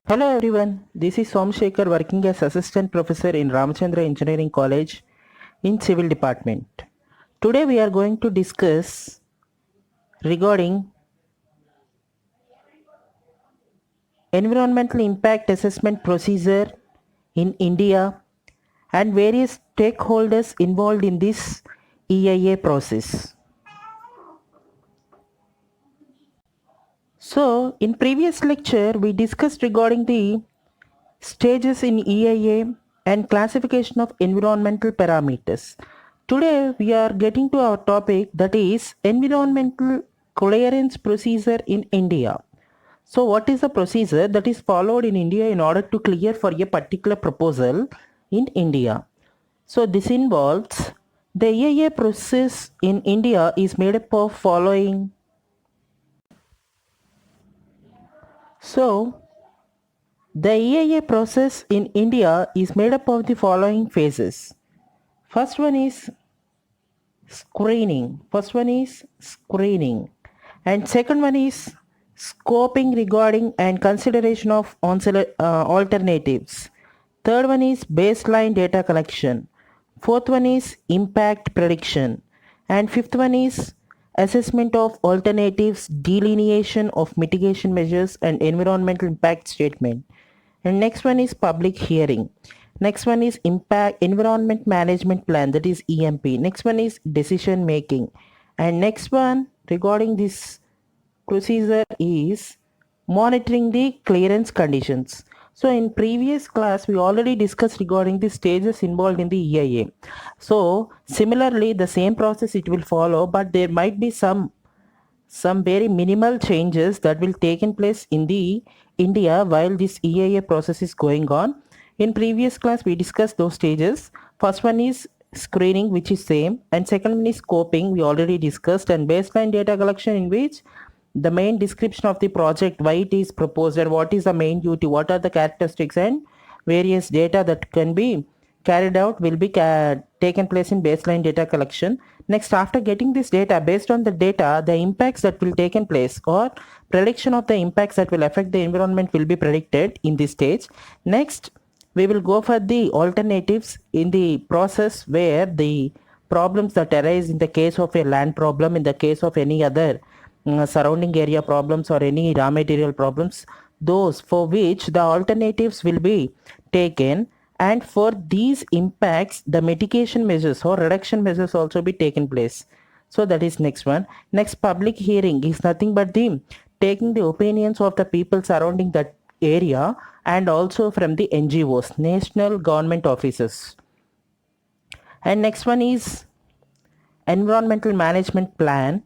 Hello everyone, this is Somshekar working as Assistant Professor in Ramachandra Engineering College in Civil Department. Today we are going to discuss regarding environmental impact assessment procedure in India and various stakeholders involved in this EIA process. So in previous lecture we discussed regarding the stages in EIA and classification of environmental parameters. Today we are getting to our topic, that is environmental clearance procedure in India. So what is the procedure that is followed in India in order to clear for a particular proposal in India? So this involves the EIA process in India is made up of following. So the EIA process in India is made up of the following phases. First one is screening. And second one is scoping regarding and consideration of alternatives. Third one is baseline data collection. Fourth one is impact prediction. And fifth one is assessment of alternatives, delineation of mitigation measures and environmental impact statement. And next one is public hearing. Next one is impact environment management plan, that is EMP. Next one is decision making. And next one regarding this procedure is monitoring the clearance conditions. So in previous class we already discussed regarding the stages involved in the EIA. So similarly the same process it will follow, but there might be some very minimal changes that will take in place in the India while this EIA process is going on. In previous class we discussed those stages. First one is screening, which is same, and second one is scoping, we already discussed, and baseline data collection, in which the main description of the project, why it is proposed and what is the main duty, what are the characteristics and various data that can be carried out will be taken place in baseline data collection. Next, after getting this data, based on the data, the impacts that will take in place or prediction of the impacts that will affect the environment will be predicted in this stage. Next, we will go for the alternatives in the process, where the problems that arise in the case of a land problem, in the case of any other surrounding area problems or any raw material problems, those for which the alternatives will be taken, and for these impacts the mitigation measures or reduction measures also be taken place. So that is next one. Next, public hearing is nothing but the taking the opinions of the people surrounding that area and also from the NGOs, national government offices. And next one is environmental management plan.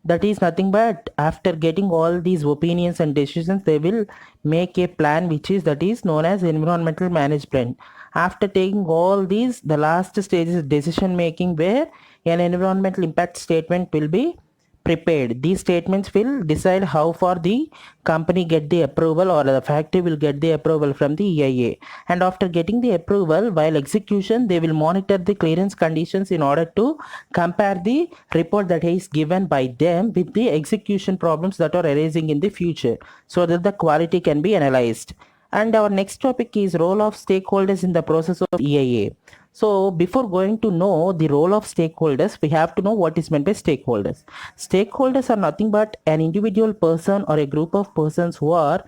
That is nothing but after getting all these opinions and decisions, they will make a plan which is that is known as environmental management. After taking all these, the last stage is decision making, where an environmental impact statement will be prepared. These statements will decide how far the company get the approval or the factory will get the approval from the EIA. And after getting the approval, while execution, they will monitor the clearance conditions in order to compare the report that is given by them with the execution problems that are arising in the future, so that the quality can be analyzed. And our next topic is role of stakeholders in the process of EIA. So before going to know the role of stakeholders, we have to know what is meant by stakeholders. Stakeholders are nothing but an individual person or a group of persons who are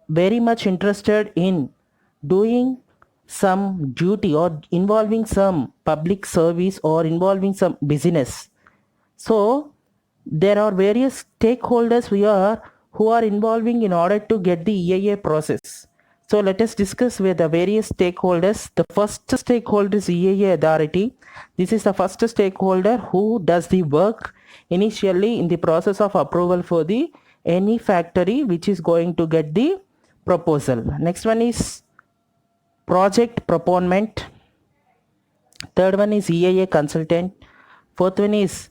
very much interested in doing some duty or involving some public service or involving some business. So there are various stakeholders who are involving in order to get the EIA process. So let us discuss with the various stakeholders. The first stakeholder is EIA authority. This is the first stakeholder who does the work initially in the process of approval for the any factory which is going to get the proposal. Next one is project proponent. Third one is EIA consultant. Fourth one is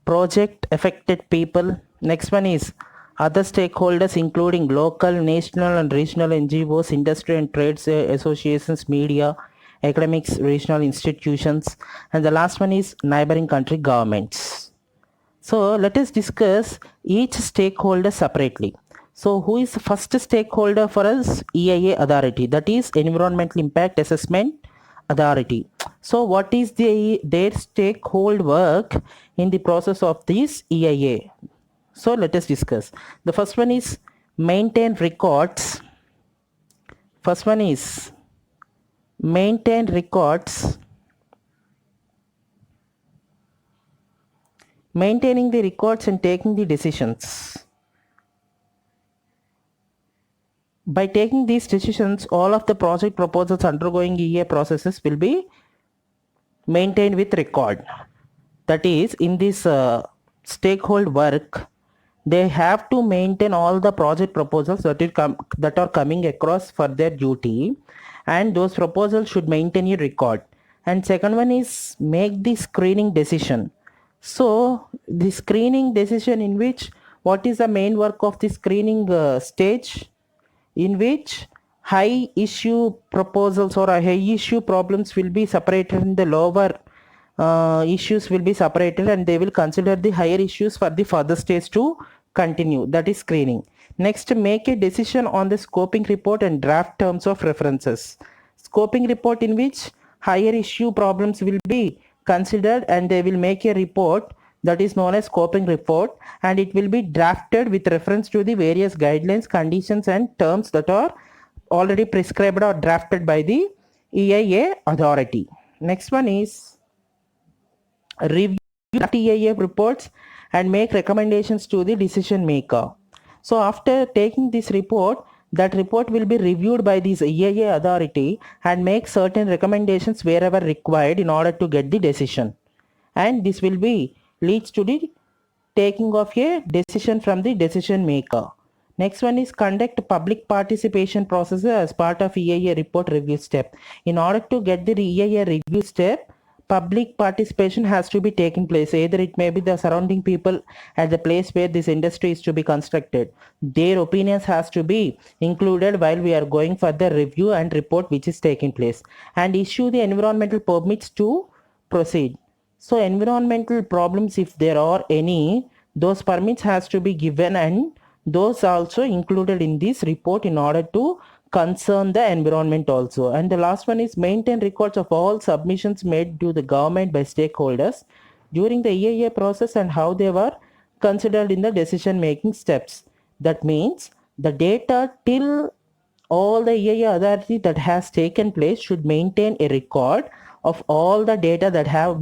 project affected people. Next one is other stakeholders, including local, national and regional NGOs, industry and trades associations, media, academics, regional institutions, and the last one is neighboring country governments. So let us discuss each stakeholder separately. So who is the first stakeholder for us? EIA authority, that is Environmental Impact Assessment Authority. So what is their stakeholder work in the process of this EIA? So let us discuss. The first one is maintain records. First one is maintain records. Maintaining the records and taking the decisions. By taking these decisions, all of the project proposals undergoing EA processes will be maintained with record. That is, in this stakeholder work, they have to maintain all the project proposals that are coming across for their duty, and those proposals should maintain a record. And second one is make the screening decision. So the screening decision, in which what is the main work of the screening stage, in which high issue proposals or high issue problems will be separated in the lower issues will be separated, and they will consider the higher issues for the further stage to continue, that is screening. Next, make a decision on the scoping report and draft terms of references. Scoping report, in which higher issue problems will be considered, and they will make a report that is known as scoping report, and it will be drafted with reference to the various guidelines, conditions and terms that are already prescribed or drafted by the EIA authority. Next one is review EIA reports and make recommendations to the decision maker. So after taking this report, that report will be reviewed by this EIA authority and make certain recommendations wherever required in order to get the decision. And this will be leads to the taking of a decision from the decision maker. Next one is conduct public participation process as part of EIA report review step. In order to get the EIA review step, public participation has to be taken place. Either it may be the surrounding people at the place where this industry is to be constructed. Their opinions has to be included while we are going for the review and report which is taking place, and issue the environmental permits to proceed. So environmental problems, if there are any, those permits has to be given, and those also included in this report in order to concern the environment also. And the last one is maintain records of all submissions made to the government by stakeholders during the EIA process and how they were considered in the decision making steps. That means the data till all the EIA authority that has taken place should maintain a record of all the data that have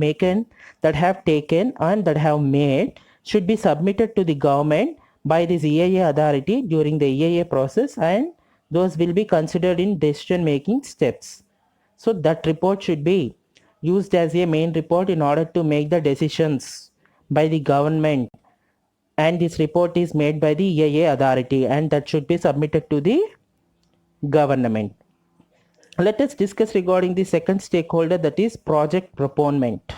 taken and that have made, should be submitted to the government by this EIA authority during the EIA process, and those will be considered in decision making steps. So that report should be used as a main report in order to make the decisions by the government, and this report is made by the EIA authority, and that should be submitted to the government. Let us discuss regarding the second stakeholder, that is project proponent.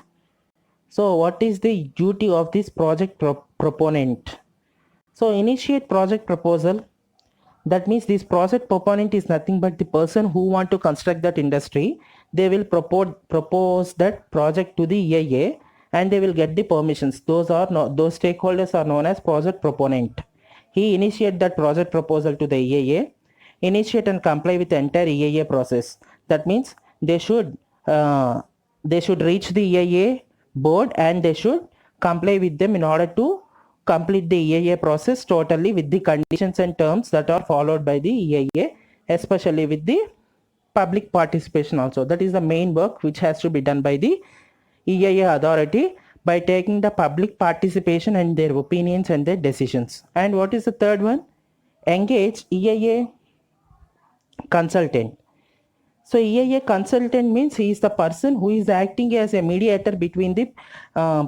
So what is the duty of this project proponent? So initiate project proposal. That means this project proponent is nothing but the person who want to construct that industry. They will propose that project to the EIA, and they will get the permissions. Those stakeholders are known as project proponent. He initiate that project proposal to the EIA, initiate and comply with the entire EIA process. That means they should reach the EIA board, and they should comply with them in order to complete the EIA process totally with the conditions and terms that are followed by the EIA, especially with the public participation also. That is the main work which has to be done by the EIA authority, by taking the public participation and their opinions and their decisions. And what is the third one? Engage EIA consultant. So EIA consultant means he is the person who is acting as a mediator between the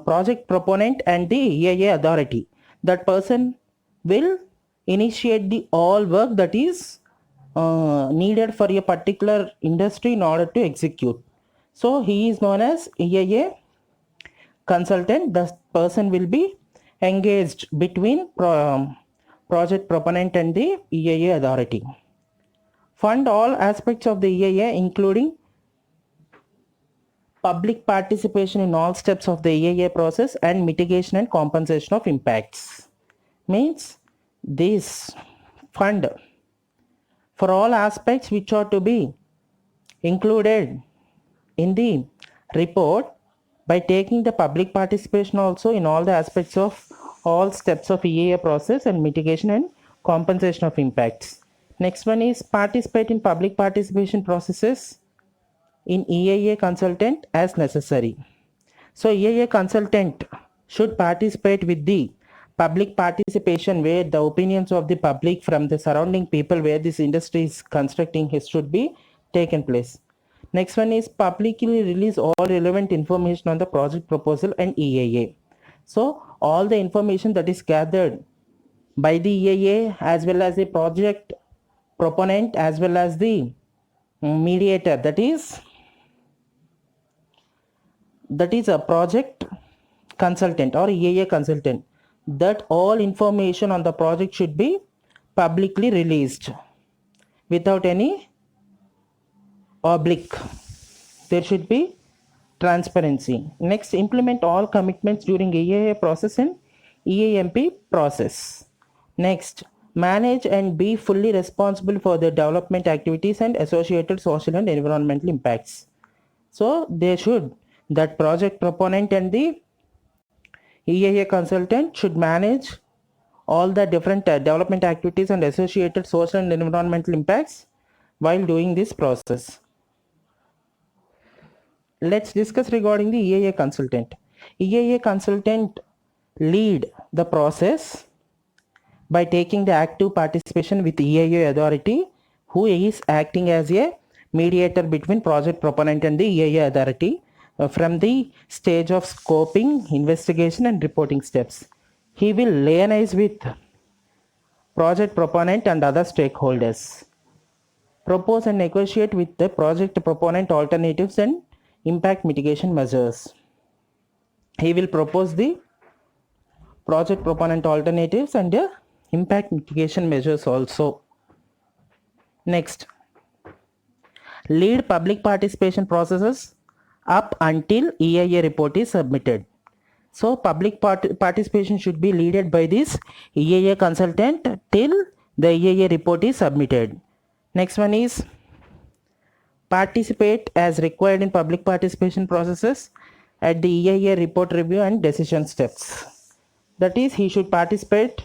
project proponent and the EIA authority. That person will initiate the all work that is needed for a particular industry in order to execute. So he is known as EIA consultant. The person will be engaged between project proponent and the EIA authority. Fund all aspects of the EIA, including public participation in all steps of the EIA process and mitigation and compensation of impacts. Means this fund for all aspects which are to be included in the report by taking the public participation also in all the aspects of all steps of EAA process and mitigation and compensation of impacts. Next one is participate in public participation processes in EAA consultant as necessary. So EAA consultant should participate with the public participation where the opinions of the public from the surrounding people where this industry is constructing should be taken place. Next one is publicly release all relevant information on the project proposal and EAA. So all the information that is gathered by the EAA as well as the project proponent as well as the mediator, that is a project consultant or EAA consultant, that all information on the project should be publicly released without any oblique. There should be transparency. Next, implement all commitments during EAA process and EAMP process. Next, manage and be fully responsible for the development activities and associated social and environmental impacts. So that project proponent and the EAA consultant should manage all the different development activities and associated social and environmental impacts while doing this process. Let's discuss regarding the EAA consultant. EAA consultant lead the process by taking the active participation with EAA authority, who is acting as a mediator between project proponent and the EAA authority from the stage of scoping, investigation and reporting steps. He will liaise with project proponent and other stakeholders, propose and negotiate with the project proponent alternatives and impact mitigation measures. He will propose the project proponent alternatives and impact mitigation measures also. Next, lead public participation processes up until EIA report is submitted. So public participation should be led by this EIA consultant till the EIA report is submitted. Next one is participate as required in public participation processes at the EIA report review and decision steps. That is, he should participate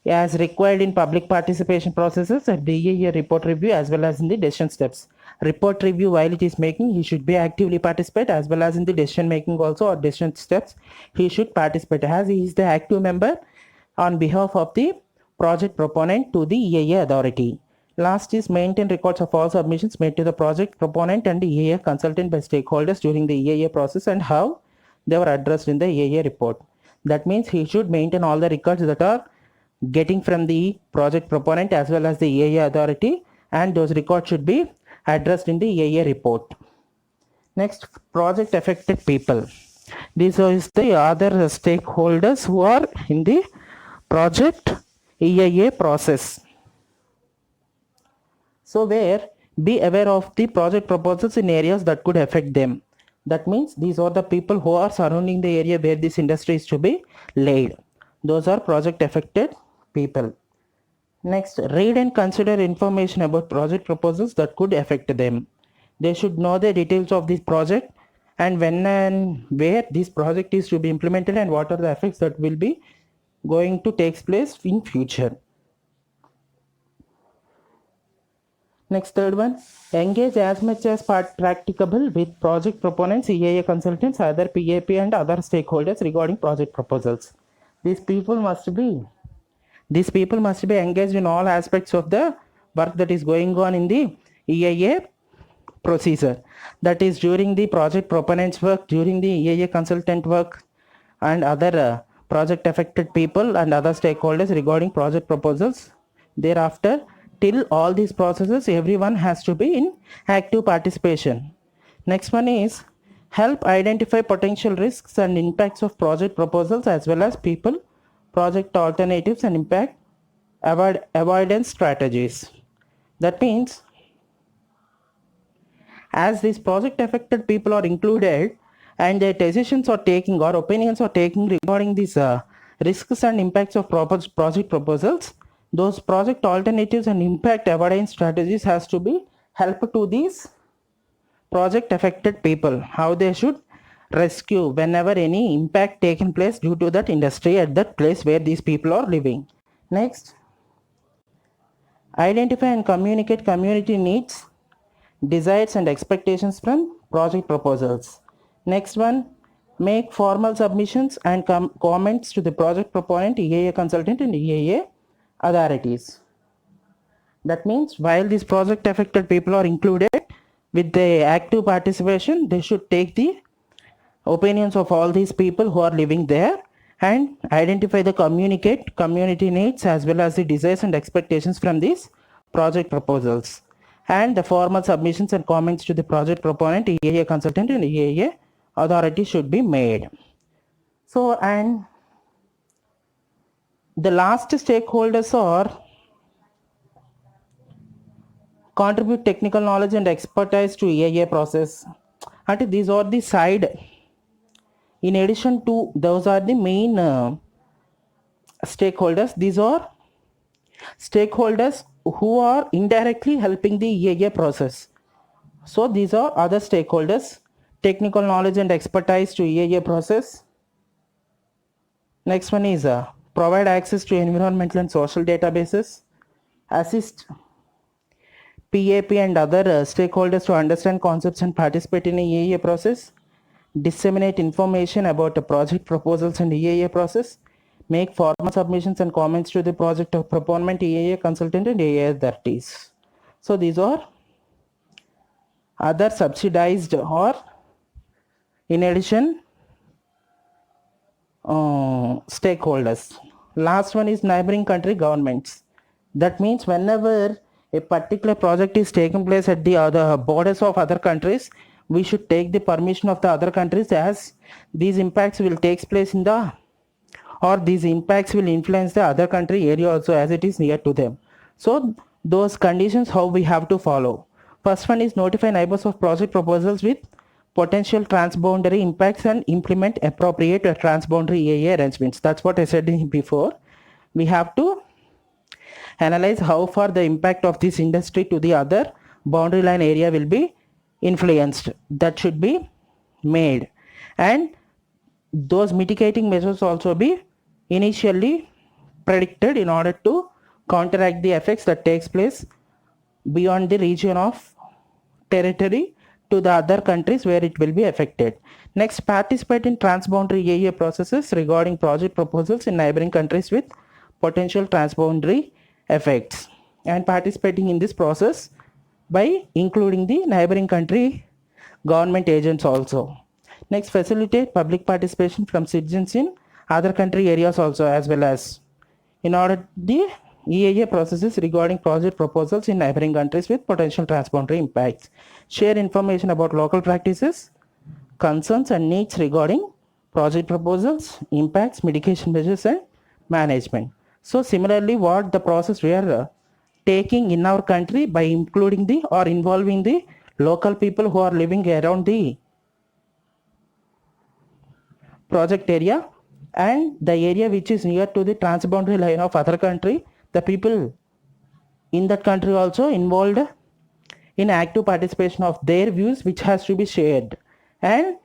as required in public participation processes at the EIA report review as well as in the decision steps. Report review while it is making, he should be actively participate, as well as in the decision making also, or decision steps he should participate, as he is the active member on behalf of the project proponent to the EIA authority. Last is maintain records of all submissions made to the project proponent and the EIA consultant by stakeholders during the EIA process and how they were addressed in the EIA report. That means he should maintain all the records that are getting from the project proponent as well as the EIA authority, and those records should be addressed in the EIA report. Next, project affected people. These are the other stakeholders who are in the project EIA process. So where be aware of the project proposals in areas that could affect them. That means these are the people who are surrounding the area where this industry is to be laid. Those are project affected people. Next, read and consider information about project proposals that could affect them. They should know the details of this project and when and where this project is to be implemented and what are the effects that will be going to take place in future. Next, third one, engage as much as practicable with project proponents, EIA consultants, other PAP and other stakeholders regarding project proposals. These people must be engaged in all aspects of the work that is going on in the EIA procedure. That is during the project proponents work, during the EIA consultant work, and other project affected people and other stakeholders regarding project proposals. Thereafter, till all these processes, everyone has to be in active participation. Next one is help identify potential risks and impacts of project proposals as well as people, project alternatives and impact avoidance strategies. That means as these project affected people are included and their decisions are taking or opinions are taking regarding these risks and impacts of project proposals, those project alternatives and impact avoidance strategies has to be help to these project affected people, how they should rescue whenever any impact taken place due to that industry at that place where these people are living. Next, identify and communicate community needs, desires and expectations from project proposals. Next one, make formal submissions and comments to the project proponent, EIA consultant and EIA authorities. That means while these project affected people are included with the active participation, they should take the opinions of all these people who are living there and identify the community needs as well as the desires and expectations from these project proposals, and the formal submissions and comments to the project proponent, EIA consultant and EIA authority should be made. So, and the last stakeholders are contribute technical knowledge and expertise to EIA process. And these are the side. In addition to those are the main stakeholders. These are stakeholders who are indirectly helping the EIA process. So these are other stakeholders, technical knowledge and expertise to EIA process. Next one is provide access to environmental and social databases, assist PAP and other stakeholders to understand concepts and participate in a EIA process, disseminate information about the project proposals and EIA process, make formal submissions and comments to the project proponent, EIA consultant and EIA authorities. So these are other subsidized or in addition stakeholders. Last one is neighboring country governments. That means whenever a particular project is taking place at the other borders of other countries, we should take the permission of the other countries, as these impacts will take place in the, or these impacts will influence the other country area also as it is near to them. So those conditions how we have to follow. First one is notify neighbors of project proposals with potential transboundary impacts and implement appropriate transboundary EIA arrangements. That's what I said before. We have to analyze how far the impact of this industry to the other boundary line area will be influenced. That should be made, and those mitigating measures also be initially predicted in order to counteract the effects that takes place beyond the region of territory to the other countries where it will be affected. Next, participate in transboundary EIA processes regarding project proposals in neighboring countries with potential transboundary effects, and participating in this process by including the neighboring country government agents also. Next, facilitate public participation from citizens in other country areas also, as well as in order the EIA processes regarding project proposals in neighboring countries with potential transboundary impacts. Share information about local practices, concerns and needs regarding project proposals, impacts, mitigation measures and management. So similarly, what the process we are taking in our country by including the or involving the local people who are living around the project area and the area which is near to the transboundary line of other country, the people in that country also involved in active participation of their views, which has to be shared, and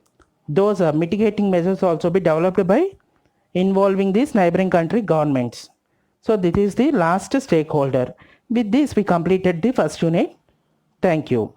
those mitigating measures also be developed by involving these neighboring country governments. So this is the last stakeholder. With this we completed the first unit. Thank you.